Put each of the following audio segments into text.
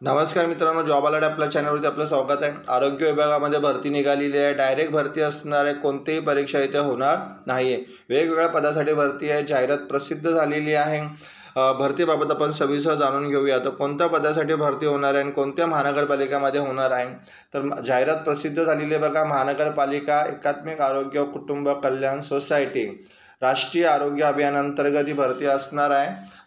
नमस्कार मित्रांनो, job alert आपल्या चॅनलवरती आपलं स्वागत आहे। आरोग्य विभागामध्ये भरती निघालेली आहे। डायरेक्ट भरती असणार आहे, कोणतीही परीक्षा इथे होणार नाही आहे। वेगवेगळ्या पदासाठी भरती आहे, जाहिरात प्रसिद्ध झालेली आहे। भरतीबाबत आपण सविस्तर जाणून घेऊया। तर कोणत्या पदासाठी भरती होणार आहे आणि कोणत्या महानगरपालिकामध्ये होणार आहे, तर जाहिरात प्रसिद्ध झालेली आहे बघा। महानगरपालिका एकात्मिक आरोग्य कुटुंब कल्याण सोसायटी राष्ट्रीय आरोग्य अभियानांतर्गत ही भरती असणार आहे।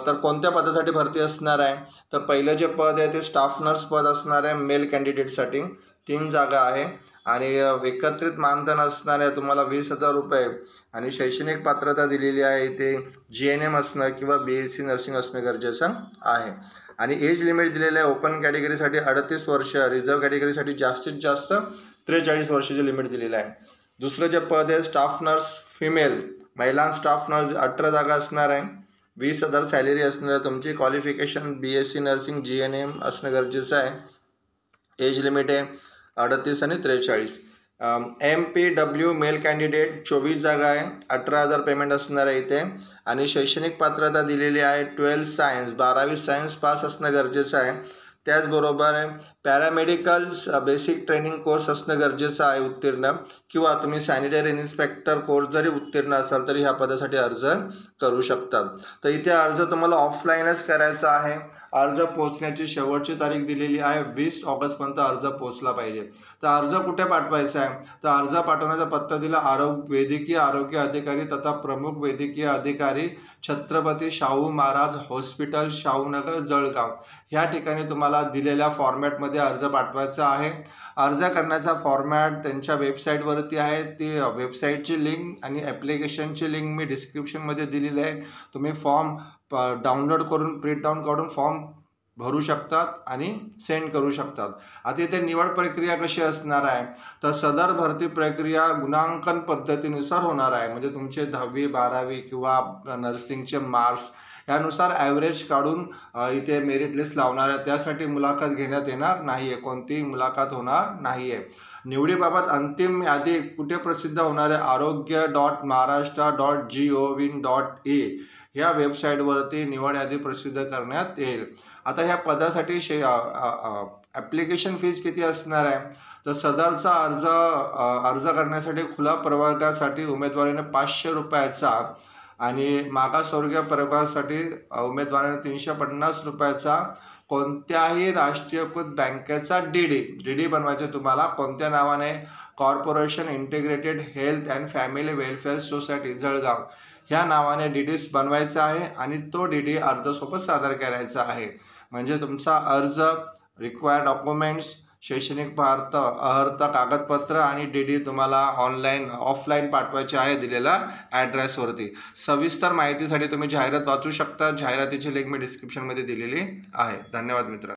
तर कोणत्या पदासाठी भरती असणार आहे, तर पहिलं जे पद आहे ते स्टाफ नर्स पद असणार आहे मेल कॅन्डिडेटसाठी। 3 जागा आहे आणि एकत्रित मानधन असणार आहे तुम्हाला 20,000 रुपये आणि शैक्षणिक पात्रता दिलेली आहे। इथे GNM असणं किंवा BSc नर्सिंग असणं गरजेचं आहे आणि एज लिमिट दिलेलं आहे। ओपन कॅटेगरीसाठी 38 वर्ष, रिझर्व कॅटेगरीसाठी जास्तीत जास्त 43 वर्षाची लिमिट दिलेलं आहे। दुसरं जे पद आहे स्टाफ नर्स फिमेल, महिला स्टाफ नर्स 18 जागा असणार आहे। 20,000 सॅलरी असणार आहे। तुमची क्वालिफिकेशन BSc नर्सिंग GNM असणं गरजेचं आहे। एज लिमिट आहे 38 आणि 43। MPW मेल कॅन्डिडेट 24 जागा आहे, 18,000 पेमेंट असणार आहे इथे आणि शैक्षणिक पात्रता दिलेली आहे 12 सायन्स, 12वी सायन्स पास असणं गरजेचं आहे। त्याचबरोबर पॅरामेडिकल बेसिक ट्रेनिंग कोर्स असणं गरजेचं आहे उत्तीर्ण, किंवा तुम्ही सॅनिटरी इन्स्पेक्टर कोर्स जरी उत्तीर्ण असाल तरी ह्या पदासाठी अर्ज करू शकतात। तर इथे अर्ज तुम्हाला ऑफलाईनच करायचा आहे। अर्ज पोहोचण्याची शेवटची तारीख दिलेली आहे 20 ऑगस्टपर्यंत अर्ज पोहोचला पाहिजे। तर अर्ज कुठे पाठवायचा आहे, तर अर्ज पाठवण्याचा पत्ता दिला वैद्यकीय आरोग्य अधिकारी तथा प्रमुख वैद्यकीय अधिकारी छत्रपती शाहू महाराज हॉस्पिटल शाहूनगर जळगाव ह्या ठिकाणी तुम्हाला दिलेल्या फॉर्मॅटमध्ये अर्ज पाठवायचा आहे। अर्ज करण्याचा फॉर्मॅट त्यांच्या वेबसाईटवरती आहे। ती वेबसाईटची लिंक आणि ॲप्लिकेशनची लिंक मी डिस्क्रिप्शनमध्ये दिलेली आहे। तुम्ही फॉर्म डाउनलोड करून प्रिंट आउट काढून फॉर्म भरू शकतात आणि सेंड करू शकतात। आता इथे निवड प्रक्रिया कशी असणार आहे, तर सदर भरती प्रक्रिया गुणांकन पद्धतीनुसार होणार आहे। म्हणजे तुमचे 10वी 12वी किंवा नर्सिंगचे मार्क्स यानुसार ॲव्हरेज काढून इथे मेरिट लिस्ट लावणार आहे। त्यासाठी मुलाखत घेण्यात येणार नाही आहे, कोणतीही मुलाखत होणार नाही आहे। निवडीबाबत अंतिम यादी कुठे प्रसिद्ध होणार आहे, arogya.maharashtra.gov.in ह्या वेबसाईटवरती निवड यादी प्रसिद्ध करण्यात येईल। आता ह्या पदासाठी ॲप्लिकेशन फीज किती असणार आहे, तर सदरचा अर्ज करण्यासाठी खुला प्रवर्गासाठी उमेदवाराने 500 रुपयाचा आणि मागासवर्गीय प्रवर्गासाठी उमेदवाराने 350 रुपयाचा कोणत्याही राष्ट्रीयकृत बँकेचा DD बनवायचे तुम्हाला। कोणत्या नावाने, corporation integrated health and family welfare society Jalgaon ह्या नावाने DD बनवायचा आहे आणि तो DD अर्जासोबत सादर करायचा आहे। म्हणजे तुमचा अर्ज, रिक्वायर्ड डॉक्युमेंट्स, शैक्षणिक अर्हता कागदपत्र आणि DD तुम्हाला ऑफलाईन पाठवायचे आहे दिलेल्या ॲड्रेसवरती। सविस्तर माहितीसाठी तुम्ही जाहिरात वाचू शकता। जाहिरातीची लिंक मी डिस्क्रिप्शनमध्ये दिलेली आहे। धन्यवाद मित्रांनो।